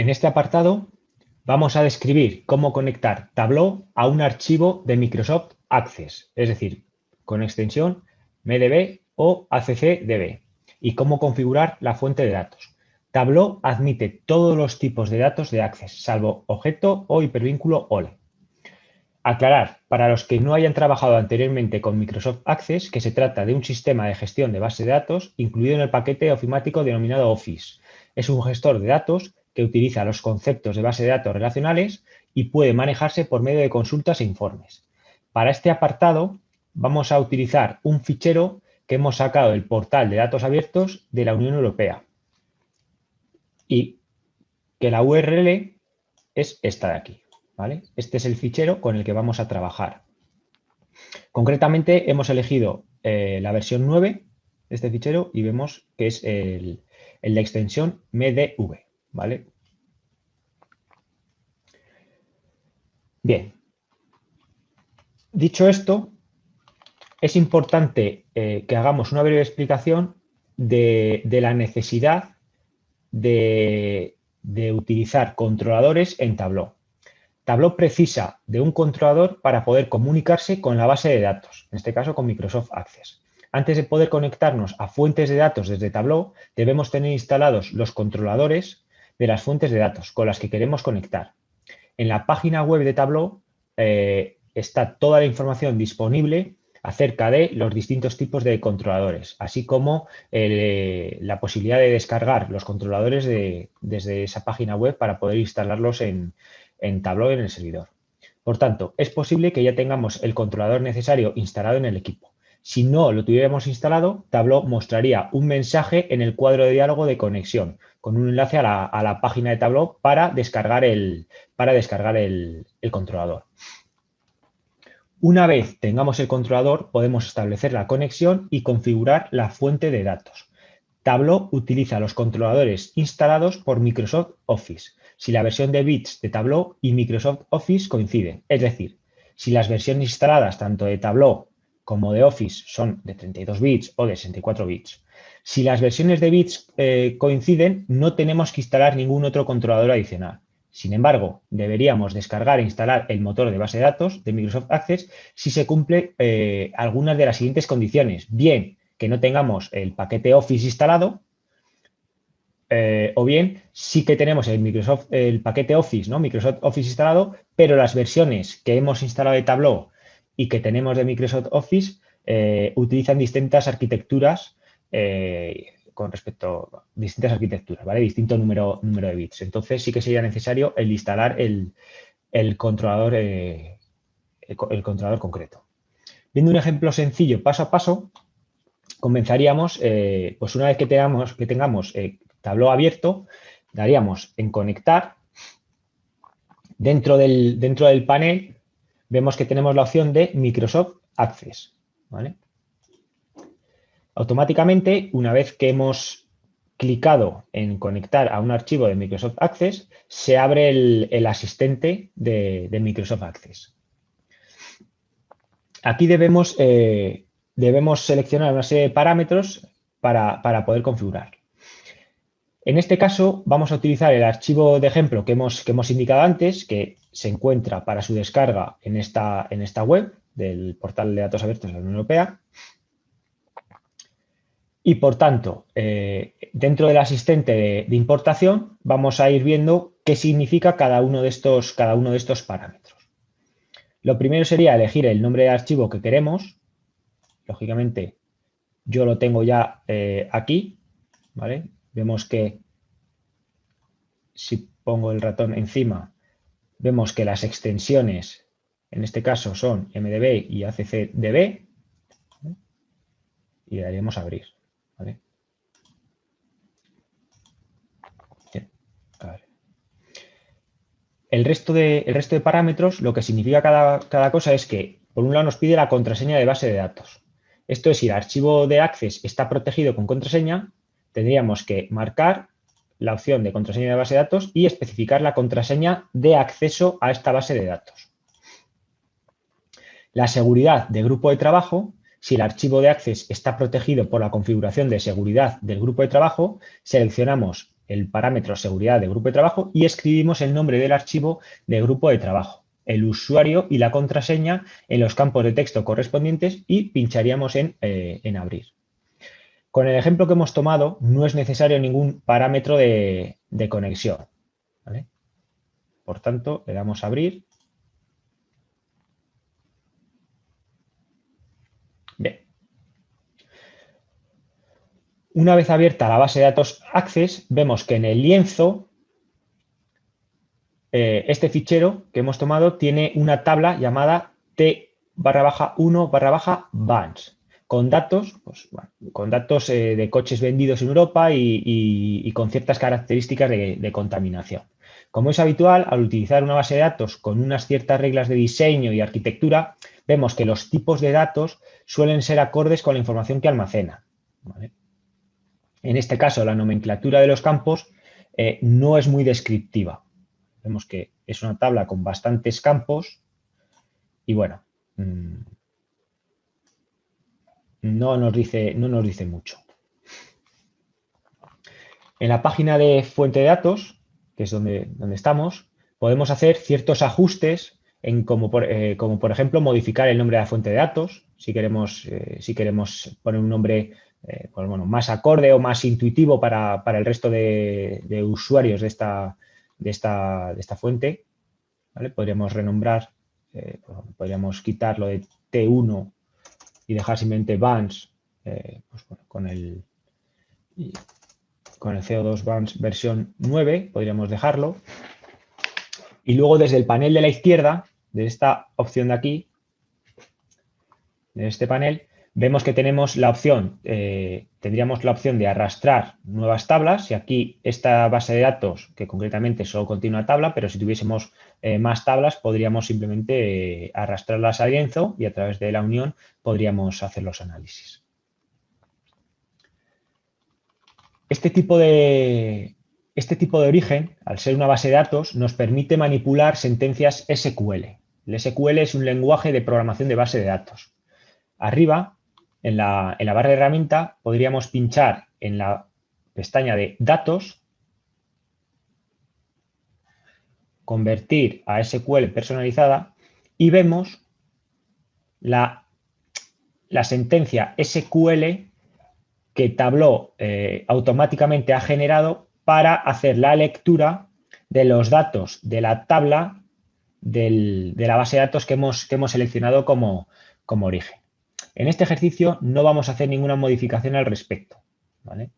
En este apartado vamos a describir cómo conectar Tableau a un archivo de Microsoft Access, es decir, con extensión MDB o ACCDB, y cómo configurar la fuente de datos. Tableau admite todos los tipos de datos de Access, salvo objeto o hipervínculo OLE. Aclarar, para los que no hayan trabajado anteriormente con Microsoft Access, que se trata de un sistema de gestión de base de datos incluido en el paquete ofimático denominado Office. Es un gestor de datos que utiliza los conceptos de base de datos relacionales y puede manejarse por medio de consultas e informes. Para este apartado vamos a utilizar un fichero que hemos sacado del portal de datos abiertos de la Unión Europea y que la URL es esta de aquí. ¿Vale? Este es el fichero con el que vamos a trabajar. Concretamente hemos elegido la versión 9 de este fichero y vemos que es el de extensión MDV. ¿Vale? Bien. Dicho esto, es importante que hagamos una breve explicación de la necesidad de utilizar controladores en Tableau. Tableau precisa de un controlador para poder comunicarse con la base de datos, en este caso con Microsoft Access. Antes de poder conectarnos a fuentes de datos desde Tableau, debemos tener instalados los controladores de las fuentes de datos con las que queremos conectar. En la página web de Tableau está toda la información disponible acerca de los distintos tipos de controladores, así como la posibilidad de descargar los controladores desde esa página web para poder instalarlos en Tableau en el servidor. Por tanto, es posible que ya tengamos el controlador necesario instalado en el equipo. Si no lo tuviéramos instalado, Tableau mostraría un mensaje en el cuadro de diálogo de conexión con un enlace a la página de Tableau para descargar el controlador. Una vez tengamos el controlador, podemos establecer la conexión y configurar la fuente de datos. Tableau utiliza los controladores instalados por Microsoft Office si la versión de bits de Tableau y Microsoft Office coinciden. Es decir, si las versiones instaladas tanto de Tableau como de Office son de 32 bits o de 64 bits. Si las versiones de bits coinciden, no tenemos que instalar ningún otro controlador adicional. Sin embargo, deberíamos descargar e instalar el motor de base de datos de Microsoft Access si se cumple algunas de las siguientes condiciones. Bien, que no tengamos el paquete Office instalado, o bien sí que tenemos el paquete Office, ¿no? Microsoft Office instalado, pero las versiones que hemos instalado de Tableau y que tenemos de Microsoft Office utilizan distintas arquitecturas con respecto a distintas arquitecturas, ¿vale? Distinto número de bits. Entonces sí que sería necesario el instalar el controlador concreto. Viendo un ejemplo sencillo paso a paso, comenzaríamos, pues una vez que tengamos Tableau abierto, daríamos en conectar. Dentro del panel vemos que tenemos la opción de Microsoft Access, ¿vale? Automáticamente, una vez que hemos clicado en conectar a un archivo de Microsoft Access, se abre el asistente de Microsoft Access. Aquí debemos seleccionar una serie de parámetros para poder configurar. En este caso, vamos a utilizar el archivo de ejemplo que hemos indicado antes, que se encuentra para su descarga en esta web del portal de datos abiertos de la Unión Europea. Y, por tanto, dentro del asistente de importación, vamos a ir viendo qué significa cada uno de estos parámetros. Lo primero sería elegir el nombre de archivo que queremos. Lógicamente, yo lo tengo ya aquí, ¿vale? Vemos que si pongo el ratón encima, vemos que las extensiones, en este caso, son MDB y ACCDB, ¿vale? Y le daríamos a abrir, ¿vale? Bien, a ver. El resto de parámetros, lo que significa cada cosa es que, por un lado, nos pide la contraseña de base de datos. Esto es, si el archivo de Access está protegido con contraseña, tendríamos que marcar la opción de contraseña de base de datos y especificar la contraseña de acceso a esta base de datos. La seguridad de grupo de trabajo, si el archivo de Access está protegido por la configuración de seguridad del grupo de trabajo, seleccionamos el parámetro seguridad de grupo de trabajo y escribimos el nombre del archivo de grupo de trabajo, el usuario y la contraseña en los campos de texto correspondientes y pincharíamos en abrir. Con el ejemplo que hemos tomado, no es necesario ningún parámetro de conexión, ¿vale? Por tanto, le damos a abrir. Bien. Una vez abierta la base de datos Access, vemos que en el lienzo, este fichero que hemos tomado tiene una tabla llamada T/1/Vans, con datos, pues, bueno, con datos de coches vendidos en Europa y con ciertas características de contaminación. Como es habitual, al utilizar una base de datos con unas ciertas reglas de diseño y arquitectura, vemos que los tipos de datos suelen ser acordes con la información que almacena, ¿vale? En este caso, la nomenclatura de los campos no es muy descriptiva. Vemos que es una tabla con bastantes campos y bueno, no nos dice mucho. En la página de fuente de datos, que es donde estamos, podemos hacer ciertos ajustes como por ejemplo modificar el nombre de la fuente de datos, si queremos poner un nombre pues bueno, más acorde o más intuitivo para el resto de usuarios de esta fuente, ¿vale? Podríamos renombrar, podríamos quitarlo de T1 y dejar simplemente Vans pues bueno, con el CO2 Vans versión 9, podríamos dejarlo. Y luego desde el panel de la izquierda, de esta opción de aquí, de este panel, vemos que tenemos la opción, tendríamos la opción de arrastrar nuevas tablas y aquí esta base de datos, que concretamente solo contiene una tabla, pero si tuviésemos más tablas podríamos simplemente arrastrarlas al lienzo y a través de la unión podríamos hacer los análisis. Este tipo de origen, al ser una base de datos, nos permite manipular sentencias SQL. El SQL es un lenguaje de programación de base de datos. Arriba, en la barra de herramienta, podríamos pinchar en la pestaña de Datos, convertir a SQL personalizada y vemos la sentencia SQL que Tableau automáticamente ha generado para hacer la lectura de los datos de la tabla de la base de datos que hemos seleccionado como origen. En este ejercicio no vamos a hacer ninguna modificación al respecto, ¿vale?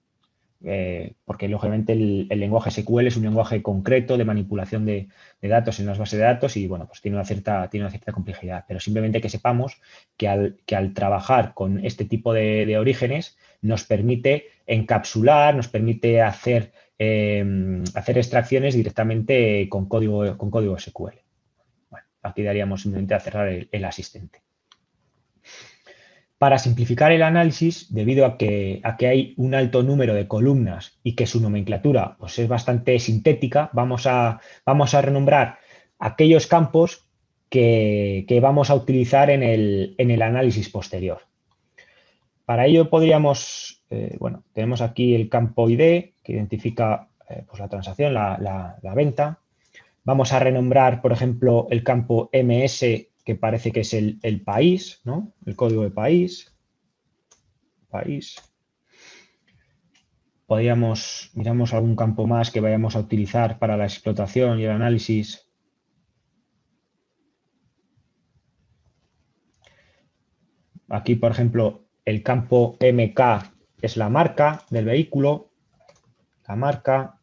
Porque lógicamente el lenguaje SQL es un lenguaje concreto de manipulación de datos en las bases de datos y bueno, pues tiene una cierta complejidad, pero simplemente que sepamos que al trabajar con este tipo de orígenes nos permite encapsular, nos permite hacer extracciones directamente con código SQL. Bueno, aquí daríamos simplemente a cerrar el asistente. Para simplificar el análisis, debido a que hay un alto número de columnas y que su nomenclatura pues, es bastante sintética, vamos a renombrar aquellos campos que vamos a utilizar en el análisis posterior. Para ello podríamos, bueno, tenemos aquí el campo ID que identifica pues la transacción, la venta. Vamos a renombrar, por ejemplo, el campo MS, que parece que es el país, ¿no? El código de país. Miramos algún campo más que vayamos a utilizar para la explotación y el análisis. Aquí, por ejemplo, el campo MK es la marca del vehículo, la marca.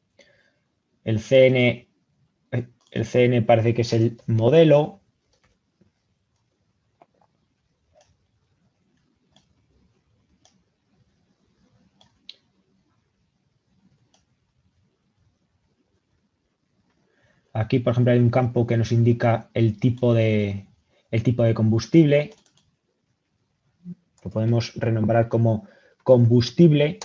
El CN parece que es el modelo. Aquí, por ejemplo, hay un campo que nos indica el tipo de combustible. Lo podemos renombrar como combustible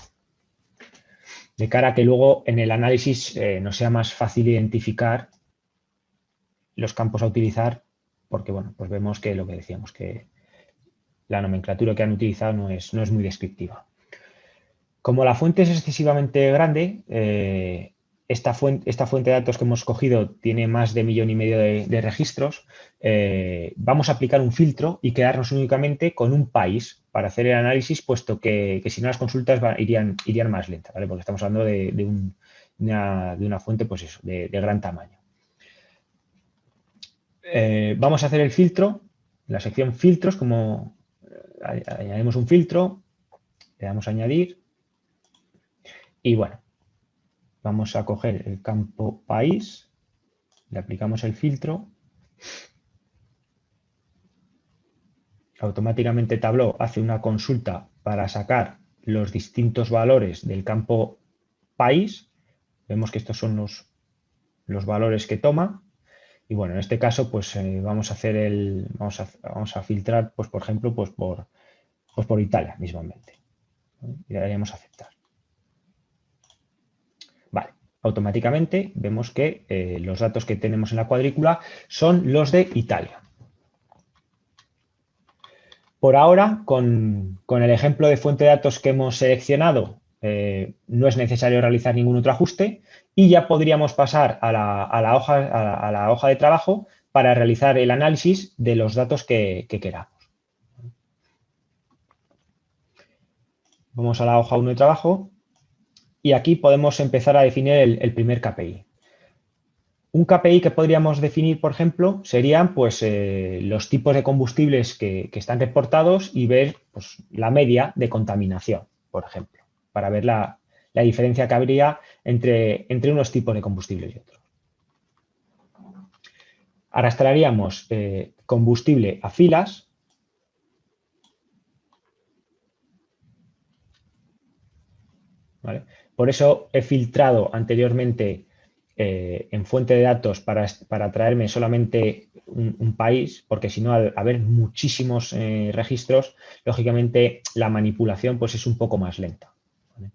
de cara a que luego en el análisis nos sea más fácil identificar los campos a utilizar porque, bueno, pues vemos que lo que decíamos, que la nomenclatura que han utilizado no es muy descriptiva. Como la fuente es excesivamente grande, esta fuente de datos que hemos cogido tiene más de 1,5 millones de registros. Vamos a aplicar un filtro y quedarnos únicamente con un país para hacer el análisis, puesto que si no las consultas irían más lentas, ¿vale? Porque estamos hablando de una fuente, pues eso, de gran tamaño. Vamos a hacer el filtro, la sección filtros, como añadimos un filtro, le damos a añadir y bueno, vamos a coger el campo país, le aplicamos el filtro, automáticamente Tableau hace una consulta para sacar los distintos valores del campo país. Vemos que estos son los valores que toma. Y bueno, en este caso, pues vamos a filtrar, pues por ejemplo, pues por Italia mismamente. Y le daríamos a aceptar. Vale, automáticamente vemos que los datos que tenemos en la cuadrícula son los de Italia. Por ahora, con el ejemplo de fuente de datos que hemos seleccionado, no es necesario realizar ningún otro ajuste y ya podríamos pasar a la hoja de trabajo para realizar el análisis de los datos que queramos. Vamos a la hoja 1 de trabajo y aquí podemos empezar a definir el primer KPI. Un KPI que podríamos definir, por ejemplo, serían pues, los tipos de combustibles que están reportados y ver pues, la media de contaminación, por ejemplo, para ver la diferencia que habría entre unos tipos de combustibles y otros. Arrastraríamos combustible a filas. ¿Vale? Por eso he filtrado anteriormente en fuente de datos para traerme solamente un país, porque si no, al haber muchísimos registros, lógicamente la manipulación pues, es un poco más lenta. ¿Vale?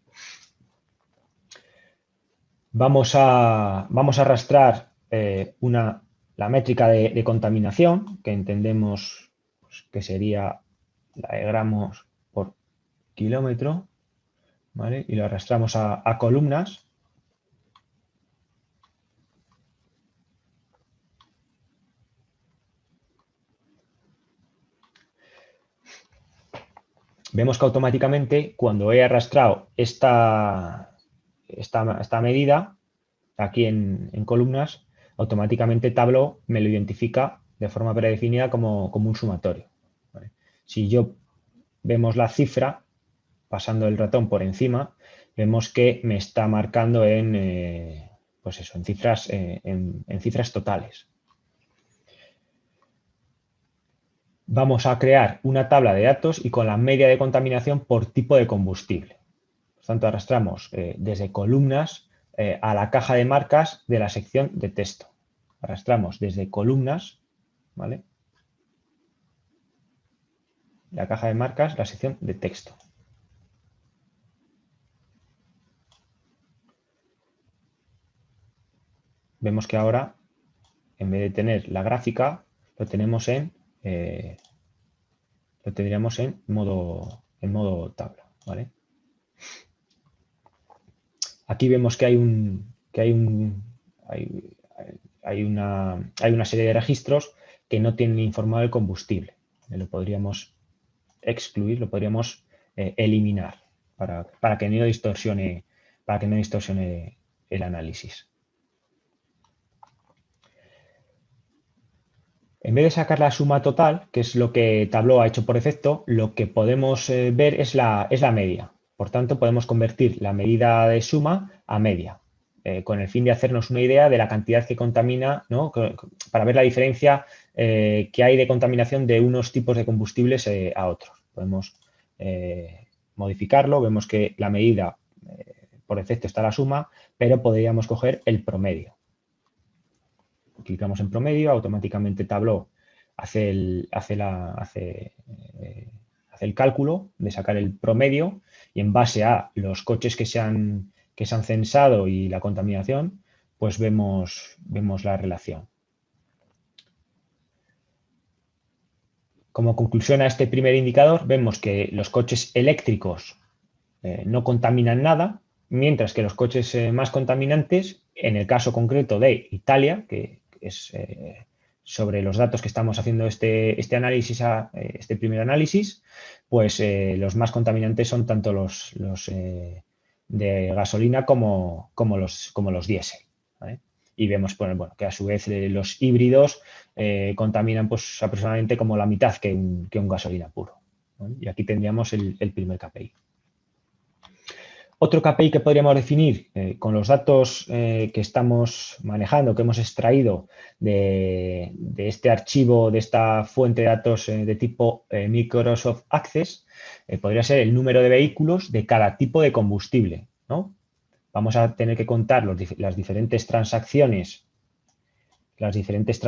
Vamos a arrastrar la métrica de contaminación, que entendemos pues, que sería la de gramos por kilómetro, ¿vale? Y lo arrastramos a columnas. Vemos que automáticamente cuando he arrastrado esta medida aquí en columnas, automáticamente Tableau me lo identifica de forma predefinida como un sumatorio. ¿Vale? Si yo vemos la cifra, pasando el ratón por encima, vemos que me está marcando pues eso, en cifras totales. Vamos a crear una tabla de datos y con la media de contaminación por tipo de combustible. Por tanto, arrastramos desde columnas a la caja de marcas de la sección de texto. Arrastramos desde columnas, ¿vale? La caja de marcas, la sección de texto. Vemos que ahora, en vez de tener la gráfica, lo tenemos lo tendríamos en modo tabla, ¿vale? Aquí vemos que hay una serie de registros que no tienen informado el combustible. Lo podríamos excluir, lo podríamos eliminar para que no distorsione el análisis. En vez de sacar la suma total, que es lo que Tableau ha hecho por defecto, lo que podemos ver es la media. Por tanto, podemos convertir la medida de suma a media, con el fin de hacernos una idea de la cantidad que contamina, ¿no? Para ver la diferencia que hay de contaminación de unos tipos de combustibles a otros. Podemos modificarlo, vemos que la medida por defecto está la suma, pero podríamos coger el promedio. Clicamos en promedio, automáticamente Tableau hace el cálculo de sacar el promedio y en base a los coches que se han censado y la contaminación, pues vemos la relación. Como conclusión a este primer indicador, vemos que los coches eléctricos no contaminan nada, mientras que los coches más contaminantes, en el caso concreto de Italia, que es sobre los datos que estamos haciendo este análisis, este primer análisis, pues los más contaminantes son tanto los de gasolina como los diésel, ¿vale? Y vemos bueno, que a su vez los híbridos contaminan pues, aproximadamente como la mitad que un gasolina puro, ¿vale? Y aquí tendríamos el primer KPI. Otro KPI que podríamos definir con los datos que estamos manejando, que hemos extraído de este archivo, de esta fuente de datos de tipo Microsoft Access, podría ser el número de vehículos de cada tipo de combustible, ¿no? Vamos a tener que contar las diferentes transacciones, los diferentes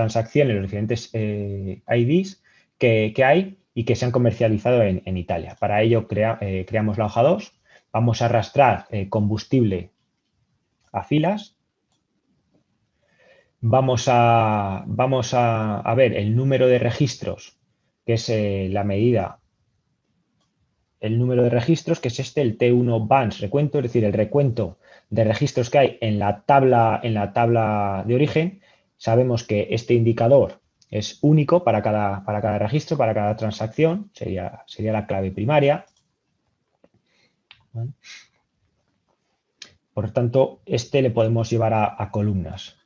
IDs que hay y que se han comercializado en Italia. Para ello creamos la hoja 2. Vamos a arrastrar combustible a filas. Vamos a ver el número de registros, que es la medida, el número de registros, que es el T1 Vans recuento, es decir, el recuento de registros que hay en la tabla de origen. Sabemos que este indicador es único para cada registro, para cada transacción, sería la clave primaria. ¿Vale? Por tanto, este le podemos llevar a columnas.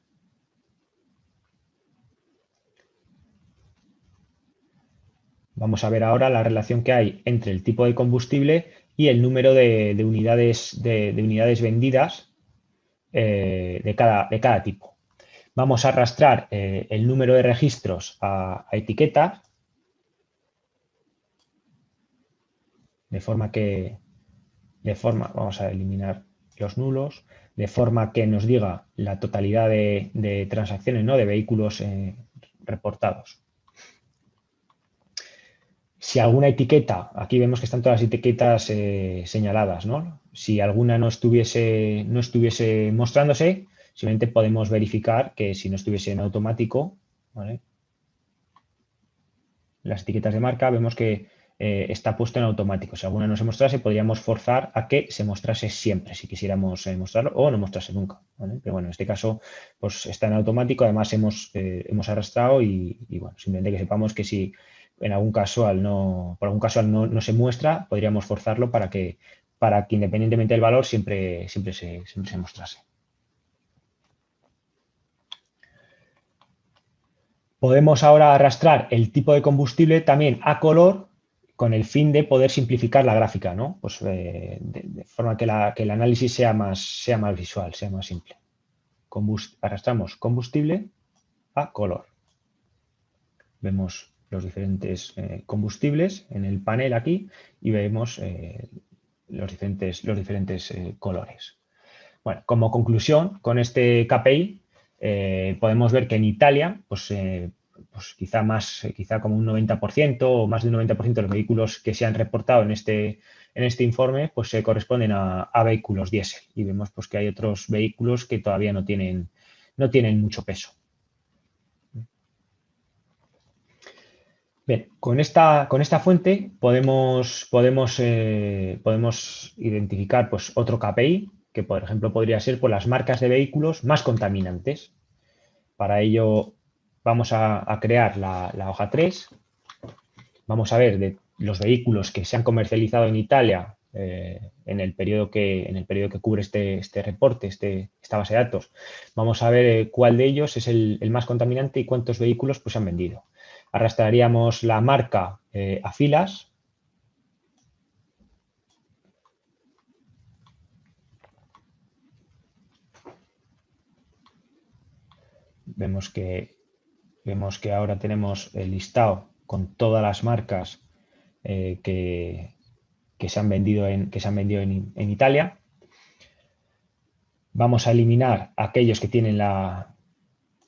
Vamos a ver ahora la relación que hay entre el tipo de combustible y el número de unidades vendidas de cada tipo. Vamos a arrastrar el número de registros a etiquetas, vamos a eliminar los nulos, de forma que nos diga la totalidad de transacciones, ¿no? De vehículos reportados. Si alguna etiqueta, aquí vemos que están todas las etiquetas señaladas, ¿no? Si alguna no estuviese mostrándose, simplemente podemos verificar que si no estuviese en automático, ¿vale? Las etiquetas de marca vemos que está puesto en automático. Si alguna no se mostrase, podríamos forzar a que se mostrase siempre, si quisiéramos mostrarlo, o no mostrase nunca, ¿vale? Pero bueno, en este caso pues está en automático, además hemos arrastrado y bueno, simplemente que sepamos que si en algún caso por algún caso no se muestra, podríamos forzarlo para que independientemente del valor siempre se mostrase. Podemos ahora arrastrar el tipo de combustible también a color con el fin de poder simplificar la gráfica, ¿no? Pues de forma que el análisis sea más visual, sea más simple. Arrastramos combustible a color. Vemos los diferentes combustibles en el panel aquí y vemos los diferentes colores. Bueno, como conclusión, con este KPI podemos ver que en Italia, pues quizá como un 90% o más de un 90% de los vehículos que se han reportado en este informe, pues se corresponden a vehículos diésel. Y vemos pues que hay otros vehículos que todavía no tienen mucho peso. Bien, con esta fuente podemos identificar pues, otro KPI, que por ejemplo podría ser por las marcas de vehículos más contaminantes. Para ello vamos a crear la hoja 3. Vamos a ver de los vehículos que se han comercializado en Italia en el periodo que cubre este reporte, esta base de datos. Vamos a ver cuál de ellos es el más contaminante y cuántos vehículos pues, se han vendido. Arrastraríamos la marca a filas. Vemos que ahora tenemos el listado con todas las marcas que se han vendido en Italia. Vamos a eliminar aquellos que tienen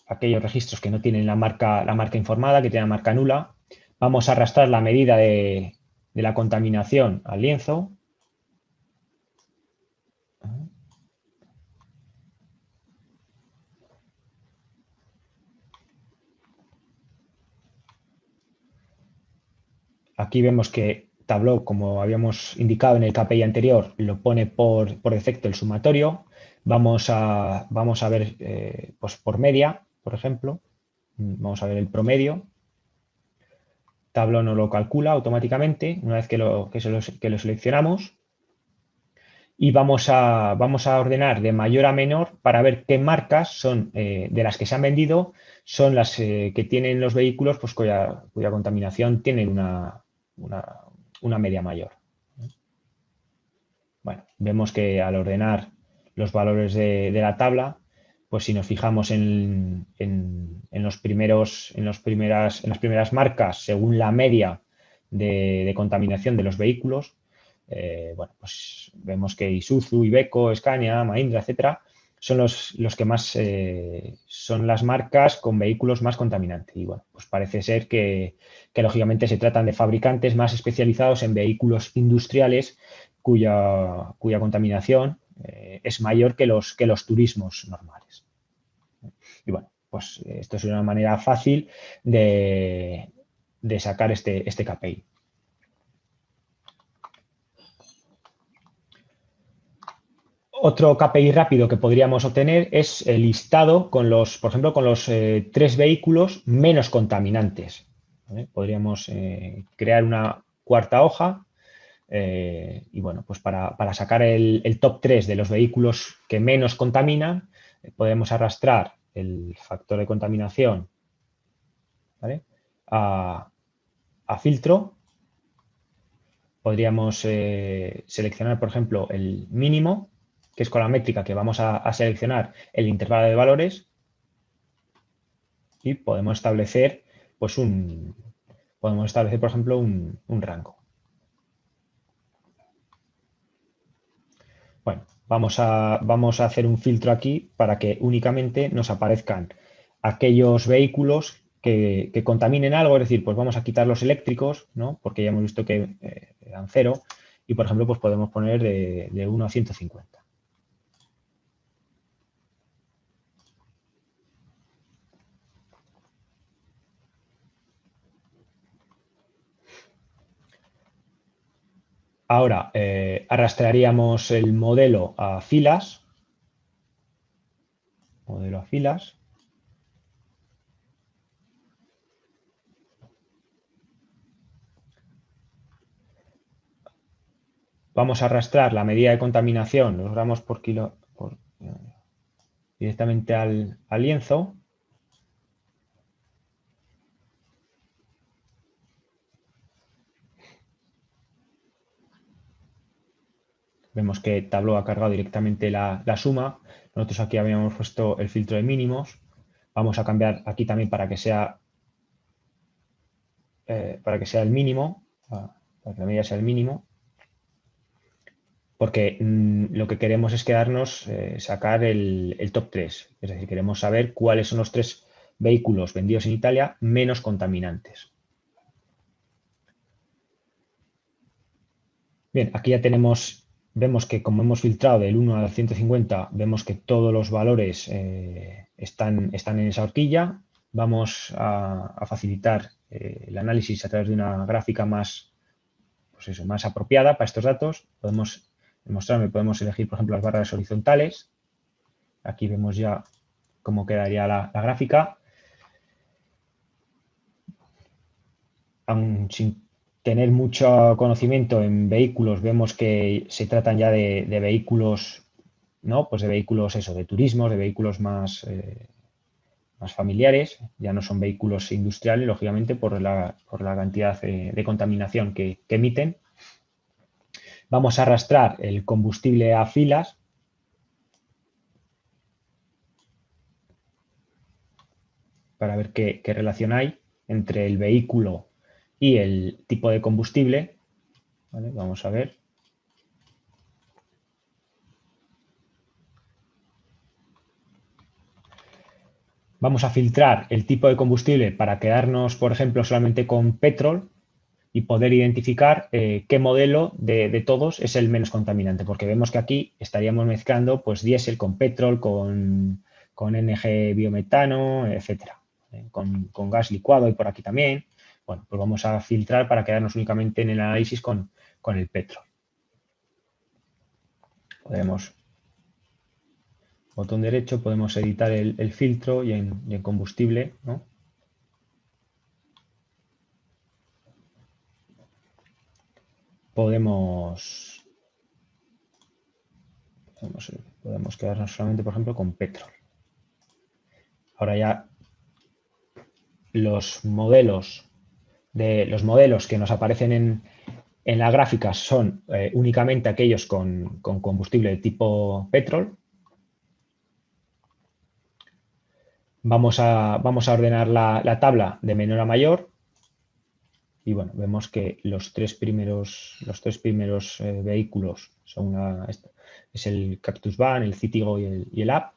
aquellos registros que no tienen la marca informada, que tienen la marca nula. Vamos a arrastrar la medida de la contaminación al lienzo. Aquí vemos que Tableau, como habíamos indicado en el KPI anterior, lo pone por defecto el sumatorio. Vamos a ver pues por media, por ejemplo. Vamos a ver el promedio. Tableau no lo calcula automáticamente una vez que lo seleccionamos. Y vamos a ordenar de mayor a menor para ver qué marcas son de las que se han vendido, son las que tienen los vehículos pues, cuya contaminación tiene una media mayor. Bueno, vemos que al ordenar los valores de la tabla, pues si nos fijamos en las primeras marcas según la media de contaminación de los vehículos, bueno, pues vemos que Isuzu, Iveco, Scania, Mahindra, etcétera, son los que más son las marcas con vehículos más contaminantes. Y bueno, pues parece ser que lógicamente se tratan de fabricantes más especializados en vehículos industriales cuya contaminación es mayor que los turismos normales. Y bueno, pues esto es una manera fácil de sacar este KPI. Otro KPI rápido que podríamos obtener es el listado con por ejemplo, con los 3 vehículos menos contaminantes. ¿Vale? Podríamos crear una cuarta hoja y bueno, pues para sacar el top 3 de los vehículos que menos contaminan, podemos arrastrar el factor de contaminación, ¿vale? a filtro. Podríamos seleccionar, por ejemplo, el mínimo, que es con la métrica que vamos a seleccionar el intervalo de valores, y podemos establecer, pues por ejemplo, un rango. Bueno, vamos a hacer un filtro aquí para que únicamente nos aparezcan aquellos vehículos que contaminen algo, es decir, pues vamos a quitar los eléctricos, ¿no? Porque ya hemos visto que eran 0, y por ejemplo, pues podemos poner de 1 a 150. Ahora arrastraríamos el modelo a filas. Modelo a filas. Vamos a arrastrar la medida de contaminación, los gramos por kilo, directamente al lienzo. Vemos que Tableau ha cargado directamente la suma. Nosotros aquí habíamos puesto el filtro de mínimos. Vamos a cambiar aquí también para que sea el mínimo, para que la medida sea el mínimo, porque lo que queremos es sacar el top 3. Es decir, queremos saber cuáles son los 3 vehículos vendidos en Italia menos contaminantes. Bien, aquí ya vemos que como hemos filtrado del 1 al 150, vemos que todos los valores están en esa horquilla. Vamos a facilitar el análisis a través de una gráfica más apropiada para estos datos. Podemos elegir, por ejemplo, las barras horizontales. Aquí vemos ya cómo quedaría la gráfica. Aún sin tener mucho conocimiento en vehículos, vemos que se tratan ya de vehículos, ¿no? Pues de vehículos, de turismo, de vehículos más familiares. Ya no son vehículos industriales, lógicamente, por la cantidad de contaminación que emiten. Vamos a arrastrar el combustible a filas. Para ver qué relación hay entre el vehículo y el tipo de combustible. ¿Vale? Vamos a ver. Vamos a filtrar el tipo de combustible para quedarnos, por ejemplo, solamente con petrol y poder identificar qué modelo de todos es el menos contaminante, porque vemos que aquí estaríamos mezclando pues diésel con petrol, con NG biometano, etcétera, con gas licuado y por aquí también. Bueno, pues vamos a filtrar para quedarnos únicamente en el análisis con el petróleo. Podemos, botón derecho, podemos editar el filtro y en combustible, ¿no? Podemos quedarnos solamente, por ejemplo, con petróleo. Ahora ya los modelos que nos aparecen en la gráfica son únicamente aquellos con combustible de tipo petrol. Vamos a ordenar la tabla de menor a mayor y bueno, vemos que los tres primeros vehículos son es el Cactus Van, el Citigo y el Up.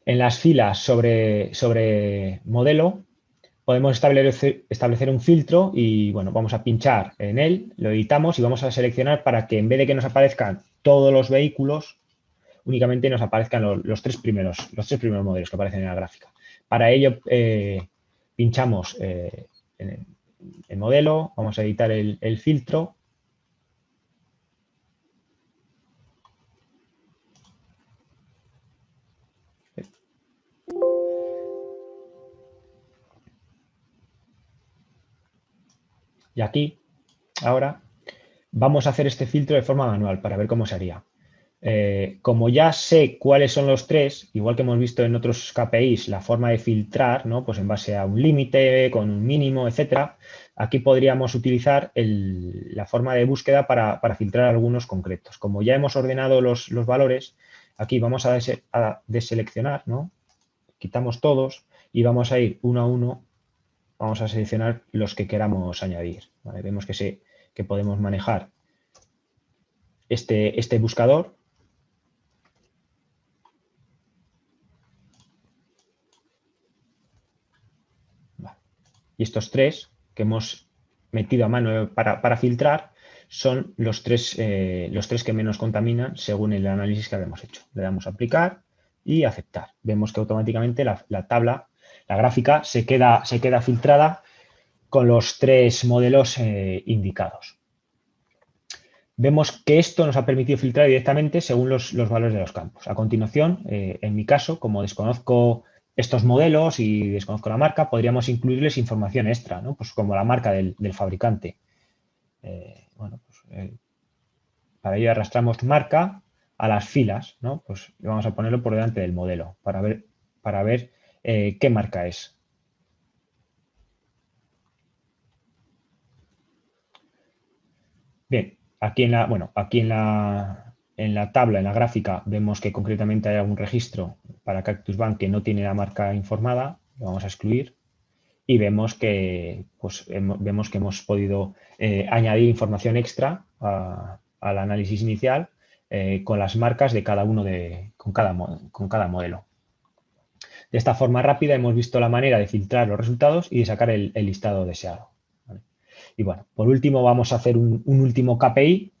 En las filas sobre modelo podemos establecer un filtro y bueno, vamos a pinchar en él, lo editamos y vamos a seleccionar para que en vez de que nos aparezcan todos los vehículos, únicamente nos aparezcan los tres primeros modelos que aparecen en la gráfica. Para ello pinchamos en el modelo, vamos a editar el filtro. Y aquí, ahora, vamos a hacer este filtro de forma manual para ver cómo se haría. Como ya sé cuáles son los tres, igual que hemos visto en otros KPIs, la forma de filtrar, ¿no? Pues en base a un límite, con un mínimo, etcétera, aquí podríamos utilizar la forma de búsqueda para filtrar algunos concretos. Como ya hemos ordenado los valores, aquí vamos a deseleccionar, ¿no? Quitamos todos y vamos a ir uno a uno, vamos a seleccionar los que queramos añadir. ¿Vale? Vemos que podemos manejar este buscador. Y estos tres que hemos metido a mano para filtrar son los tres que menos contaminan según el análisis que habíamos hecho. Le damos a aplicar y aceptar. Vemos que automáticamente la tabla, la gráfica, se queda filtrada con los tres modelos indicados. Vemos que esto nos ha permitido filtrar directamente según los valores de los campos. A continuación, en mi caso, como desconozco estos modelos y desconozco la marca, podríamos incluirles información extra, ¿no? Pues como la marca del fabricante. Para ello arrastramos marca a las filas, ¿no? Pues vamos a ponerlo por delante del modelo para ver qué marca es. Bien, aquí en la tabla, en la gráfica, vemos que concretamente hay algún registro para Cactus Bank que no tiene la marca informada, lo vamos a excluir y vemos que hemos podido añadir información extra al análisis inicial con las marcas de cada uno con cada modelo. De esta forma rápida hemos visto la manera de filtrar los resultados y de sacar el listado deseado. ¿Vale? Y bueno, por último vamos a hacer un último KPI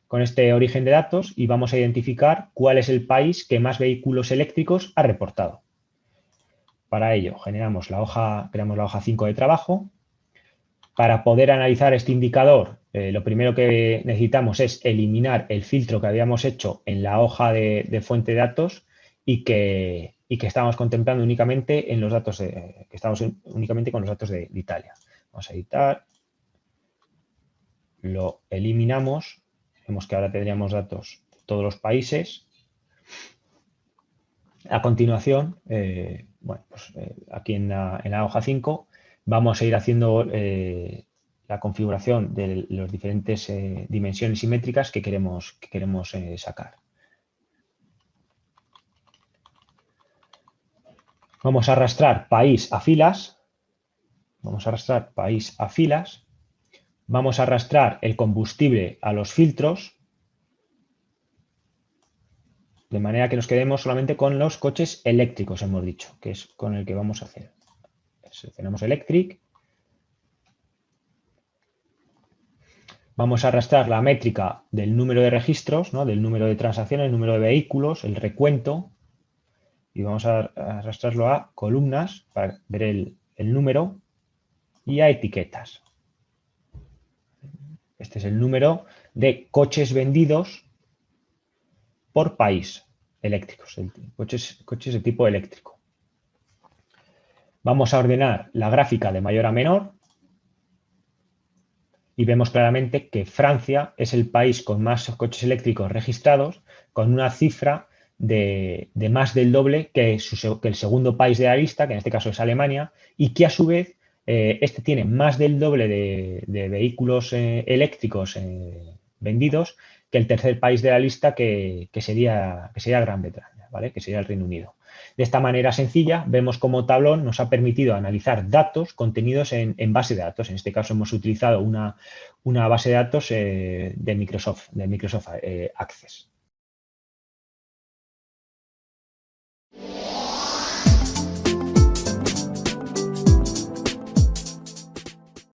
con este origen de datos y vamos a identificar cuál es el país que más vehículos eléctricos ha reportado. Para ello, creamos la hoja 5 de trabajo. Para poder analizar este indicador, lo primero que necesitamos es eliminar el filtro que habíamos hecho en la hoja de fuente de datos y que estábamos contemplando únicamente en los datos únicamente con los datos de Italia. Vamos a editar, lo eliminamos, vemos que ahora tendríamos datos de todos los países. A continuación, aquí en la hoja 5 vamos a ir haciendo la configuración de las diferentes dimensiones simétricas que queremos sacar. Vamos a arrastrar país a filas. Vamos a arrastrar el combustible a los filtros. De manera que nos quedemos solamente con los coches eléctricos, hemos dicho, que es con el que vamos a hacer. Seleccionamos Electric. Vamos a arrastrar la métrica del número de registros, ¿no? Del número de transacciones, el número de vehículos, el recuento. Y vamos a arrastrarlo a columnas para ver el número. y a etiquetas. Este es el número de coches vendidos por país eléctricos, coches de tipo eléctrico. Vamos a ordenar la gráfica de mayor a menor y vemos claramente que Francia es el país con más coches eléctricos registrados, con una cifra de más del doble que el segundo país de la lista, que en este caso es Alemania, y que a su vez este tiene más del doble de vehículos eléctricos vendidos que el tercer país de la lista, que sería Gran Bretaña, ¿vale? Que sería el Reino Unido. De esta manera sencilla, vemos cómo Tablón nos ha permitido analizar datos contenidos en base de datos. En este caso hemos utilizado una base de datos de Microsoft Access.